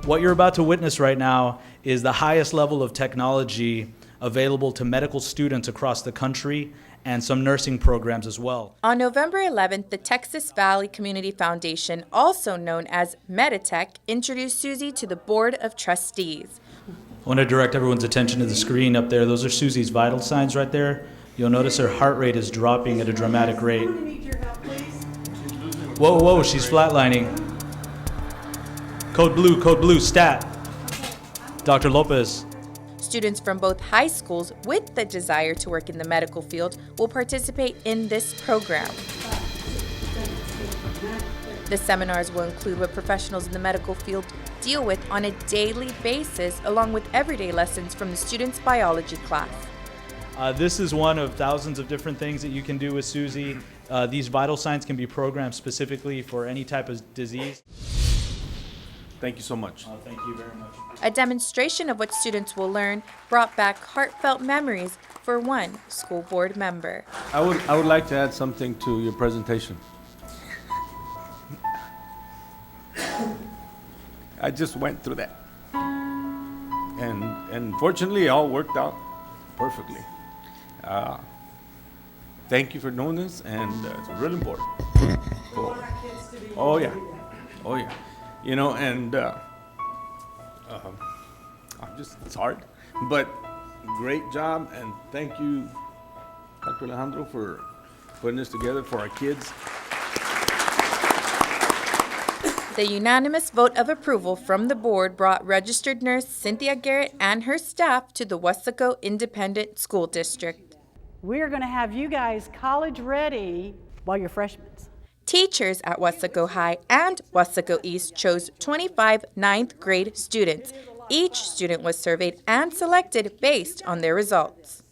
What you're about to witness right now is the highest level of technology available to medical students across the country and some nursing programs as well. On November 11th, the Texas Valley Community Foundation, also known as Meditec, introduced Susie to the Board of Trustees. I want to direct everyone's attention to the screen up there. Those are Susie's vital signs right there. You'll notice her heart rate is dropping at a dramatic rate. Whoa, whoa, she's flatlining. Code blue, stat. Dr. Lopez. Students from both high schools with the desire to work in the medical field will participate in this program. The seminars will include what professionals in the medical field deal with on a daily basis, along with everyday lessons from the students' biology class. This is one of thousands of different things that you can do with Susie. These vital signs can be programmed specifically for any type of disease. Thank you so much. Thank you very much. A demonstration of what students will learn brought back heartfelt memories for one school board member. I would like to add something to your presentation. I just went through that. And fortunately, it all worked out perfectly. Thank you for doing this, and it's really important. Cool. Oh, yeah. Oh, yeah. You know, and it's hard, but great job, and thank you, Dr. Alejandro, for putting this together for our kids. The unanimous vote of approval from the board brought registered nurse Cynthia Garrett and her staff to the Wesco Independent School District. We're going to have you guys college ready while you're freshmen. Teachers at Wesco High and Wesco East chose 25 ninth grade students. Each student was surveyed and selected based on their results.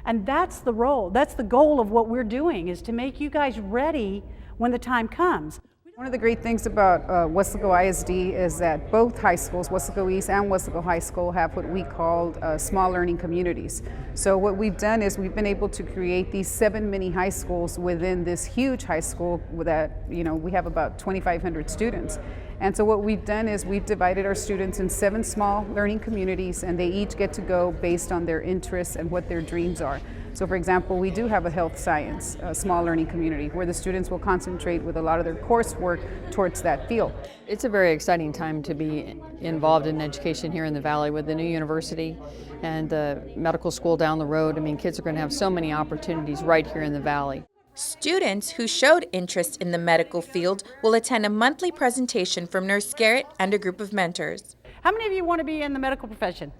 And that's the role, that's the goal of what we're doing, is to make you guys ready when the time comes. One of the great things about Wesco ISD is that both high schools, Wesco East and Wesco High School, have what we call small learning communities. So what we've done is we've been able to create these 7 mini high schools within this huge high school that, we have about 2,500 students. And so what we've done is we've divided our students in 7 small learning communities, and they each get to go based on their interests and what their dreams are. So for example, we do have a health science small learning community where the students will concentrate with a lot of their coursework towards that field. It's a very exciting time to be involved in education here in the Valley with the new university and the medical school down the road. I mean, kids are going to have so many opportunities right here in the Valley. Students who showed interest in the medical field will attend a monthly presentation from Nurse Garrett and a group of mentors. How many of you want to be in the medical profession?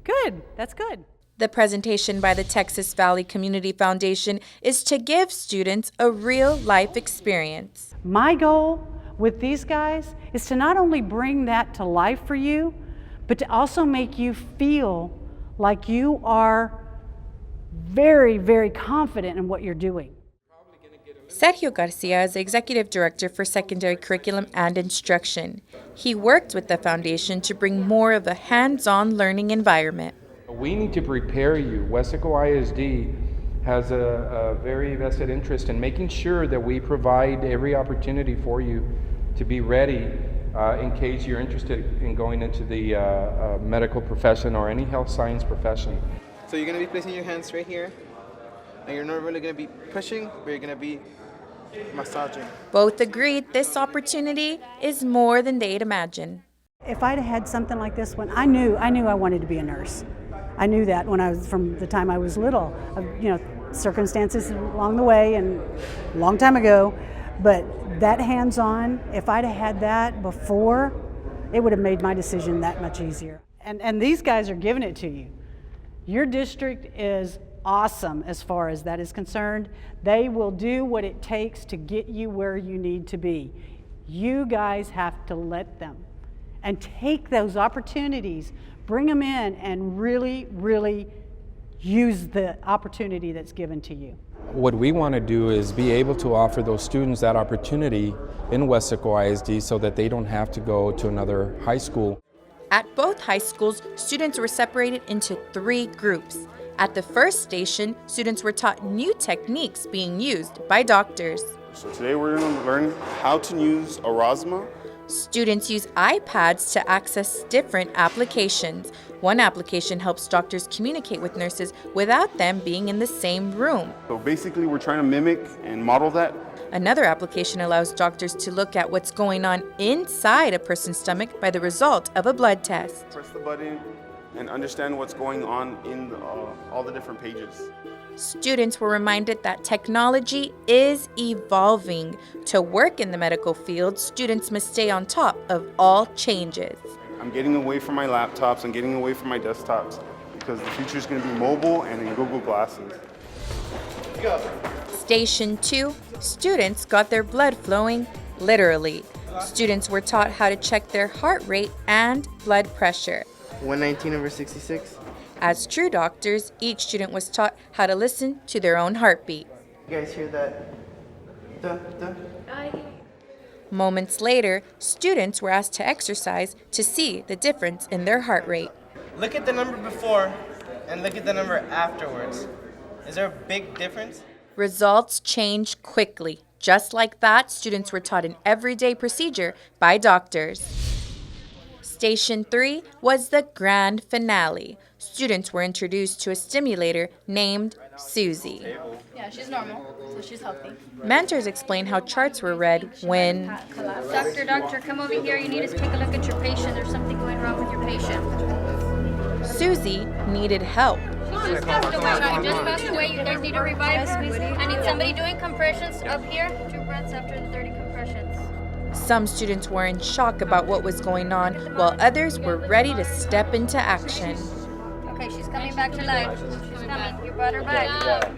Good, that's good. The presentation by the Texas Valley Community Foundation is to give students a real-life experience. My goal with these guys is to not only bring that to life for you, but to also make you feel like you are very, very confident in what you're doing. Sergio Garcia is the Executive Director for Secondary Curriculum and Instruction. He worked with the foundation to bring more of a hands-on learning environment. We need to prepare you. Wesco ISD has a very vested interest in making sure that we provide every opportunity for you to be ready in case you're interested in going into the medical profession or any health science profession. So you're going to be placing your hands right here, and you're not really going to be pushing, but you're going to be massaging. Both agreed this opportunity is more than they'd imagined. If I'd had something like this one, I knew I wanted to be a nurse. I knew that when I was, from the time I was little, circumstances along the way and a long time ago, but that hands-on, if I'd have had that before, it would have made my decision that much easier. And these guys are giving it to you. Your district is awesome as far as that is concerned. They will do what it takes to get you where you need to be. You guys have to let them and take those opportunities, bring them in, and really, really use the opportunity that's given to you. What we want to do is be able to offer those students that opportunity in Wesco ISD so that they don't have to go to another high school. At both high schools, students were separated into 3 groups. At the first station, students were taught new techniques being used by doctors. So today we're going to learn how to use Aurosma Students use iPads to access different applications. One application helps doctors communicate with nurses without them being in the same room. So basically we're trying to mimic and model that. Another application allows doctors to look at what's going on inside a person's stomach by the result of a blood test. Press the button and understand what's going on in all the different pages. Students were reminded that technology is evolving. To work in the medical field, students must stay on top of all changes. I'm getting away from my laptops, I'm getting away from my desktops because the future is going to be mobile and in Google Glasses. Station 2, students got their blood flowing literally. Students were taught how to check their heart rate and blood pressure. 119/66. As true doctors, each student was taught how to listen to their own heartbeat. You guys hear that? Duh, duh. Moments later, students were asked to exercise to see the difference in their heart rate. Look at the number before and look at the number afterwards. Is there a big difference? Results changed quickly. Just like that, students were taught an everyday procedure by doctors. Station 3 was the grand finale. Students were introduced to a stimulator named Susie. Yeah, she's normal, so she's healthy. Mentors explained how charts were read when Doctor, come over here. You need to take a look at your patient. There's something going wrong with your patient. Susie needed help. She just passed away. You guys need to revive her. I need somebody doing compressions up here. 2 breaths after the 30 compressions. Some students were in shock about what was going on, while others were ready to step into action. Okay, she's coming back to life. She's coming. You brought her back.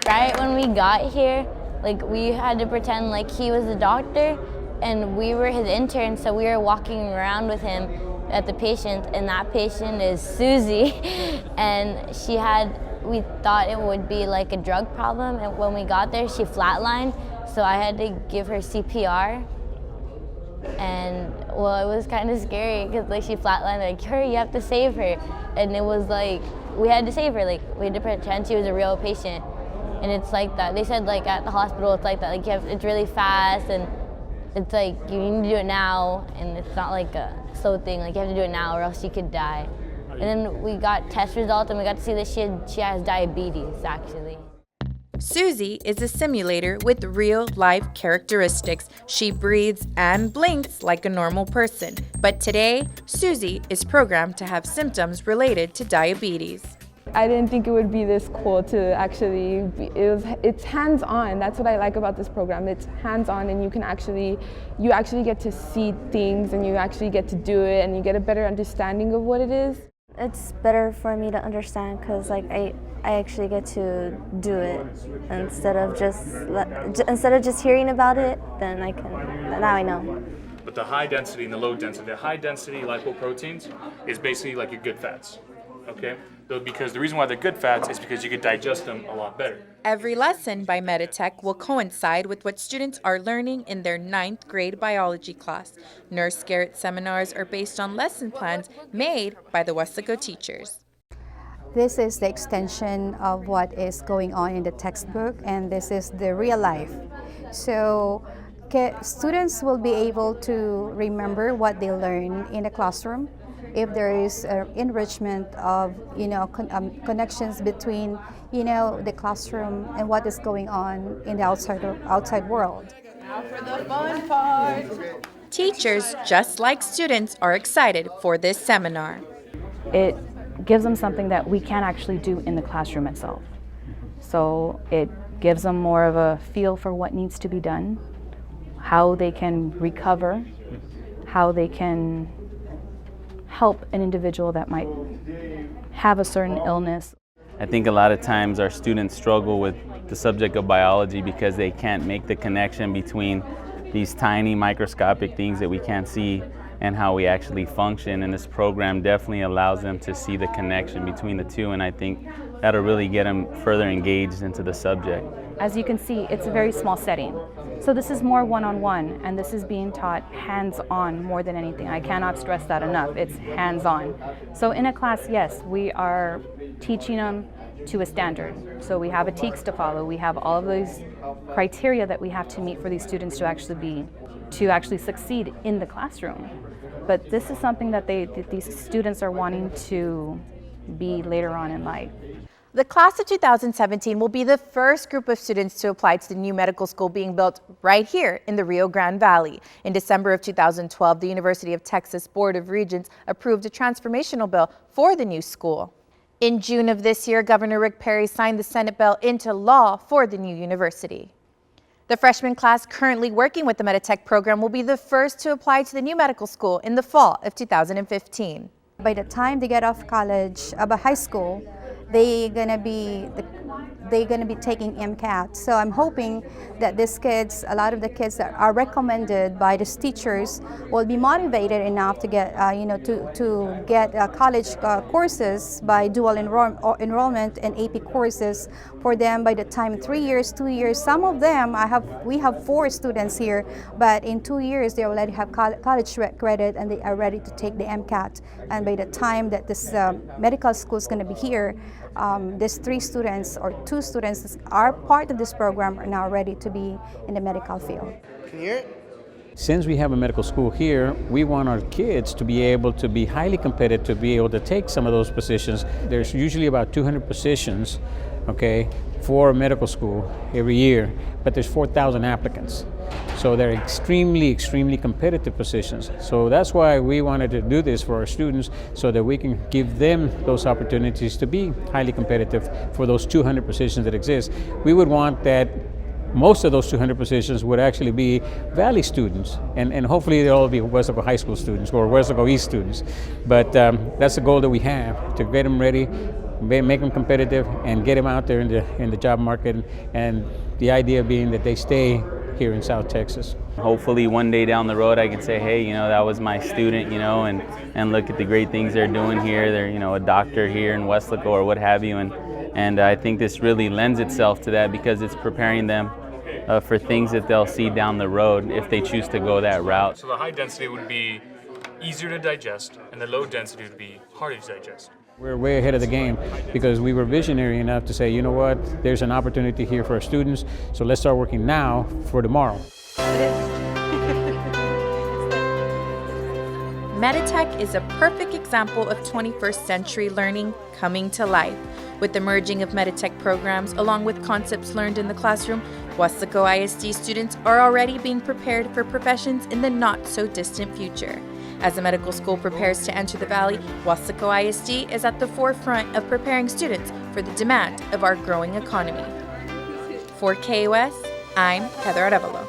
Right when we got here, we had to pretend like he was a doctor and we were his interns, so we were walking around with him at the patient, and that patient is Susie. And we thought it would be like a drug problem, and when we got there, she flatlined, so I had to give her CPR. And well, it was kind of scary because she flatlined, hurry, you have to save her. And it was we had to save her, we had to pretend she was a real patient. And it's like that. They said at the hospital it's like that, it's really fast, and it's you need to do it now, and it's not a slow thing, you have to do it now or else she could die. And then we got test results and we got to see that she has diabetes actually. Susie is a simulator with real-life characteristics. She breathes and blinks like a normal person. But today, Susie is programmed to have symptoms related to diabetes. I didn't think it would be this cool to actually it's hands-on. That's what I like about this program. It's hands-on, and you actually get to see things, and you actually get to do it, and you get a better understanding of what it is. It's better for me to understand because I actually get to do it instead of just hearing about it. Then now I know. But the high density and the low density, the high density lipoproteins is basically your good fats. Okay, because the reason why they're good fats is because you can digest them a lot better. Every lesson by Meditec will coincide with what students are learning in their 9th grade biology class. Nurse Garrett seminars are based on lesson plans made by the Wesco teachers. This is the extension of what is going on in the textbook, and this is the real life. So students will be able to remember what they learn in the classroom. If there is enrichment of connections between the classroom and what is going on in the outside world. Now for the fun part. Teachers, just like students, are excited for this seminar. It gives them something that we can't actually do in the classroom itself. So it gives them more of a feel for what needs to be done, how they can recover, how they can help an individual that might have a certain illness. I think a lot of times our students struggle with the subject of biology because they can't make the connection between these tiny microscopic things that we can't see and how we actually function, and this program definitely allows them to see the connection between the two, and I think that'll really get them further engaged into the subject. As you can see, it's a very small setting. So this is more one-on-one, and this is being taught hands-on more than anything. I cannot stress that enough. It's hands-on. So in a class, yes, we are teaching them to a standard. So we have ethiques to follow. We have all of those criteria that we have to meet for these students to actually succeed in the classroom. But this is something that these students are wanting to be later on in life. The class of 2017 will be the first group of students to apply to the new medical school being built right here in the Rio Grande Valley. In December of 2012, the University of Texas Board of Regents approved a transformational bill for the new school. In June of this year, Governor Rick Perry signed the Senate bill into law for the new university. The freshman class currently working with the Meditec program will be the first to apply to the new medical school in the fall of 2015. By the time they get off college, high school, they're gonna be taking MCAT. So I'm hoping that these kids, a lot of the kids that are recommended by the teachers, will be motivated enough to get, to get college courses by dual enrollment and AP courses for them by the time 3 years, 2 years. Some of them, we have 4 students here, but in 2 years they already have college credit and they are ready to take the MCAT. And by the time that this medical school is going to be here, these 3 students or 2 students are part of this program are now ready to be in the medical field. Can you hear it? Since we have a medical school here, we want our kids to be able to be highly competitive, to be able to take some of those positions. There's usually about 200 positions, okay, for a medical school every year, but there's 4,000 applicants. So they're extremely competitive positions. So that's why we wanted to do this for our students, so that we can give them those opportunities to be highly competitive for those 200 positions that exist. We would want that most of those 200 positions would actually be Valley students, and hopefully they'll all be Weslaco High School students or Weslaco East students. But that's the goal that we have, to get them ready, make them competitive, and get them out there in the job market, and the idea being that they stay here in South Texas. Hopefully one day down the road I can say, hey, that was my student, and look at the great things they're doing here. They're, a doctor here in Weslaco or what have you, and I think this really lends itself to that, because it's preparing them for things that they'll see down the road if they choose to go that route. So the high density would be easier to digest, and the low density would be harder to digest. We're way ahead of the game, because we were visionary enough to say, you know what, there's an opportunity here for our students, so let's start working now for tomorrow. Meditec is a perfect example of 21st century learning coming to life. With the merging of Meditec programs along with concepts learned in the classroom, Weslaco ISD students are already being prepared for professions in the not-so-distant future. As the medical school prepares to enter the Valley, Weslaco ISD is at the forefront of preparing students for the demand of our growing economy. For KOS, I'm Heather Arevalo.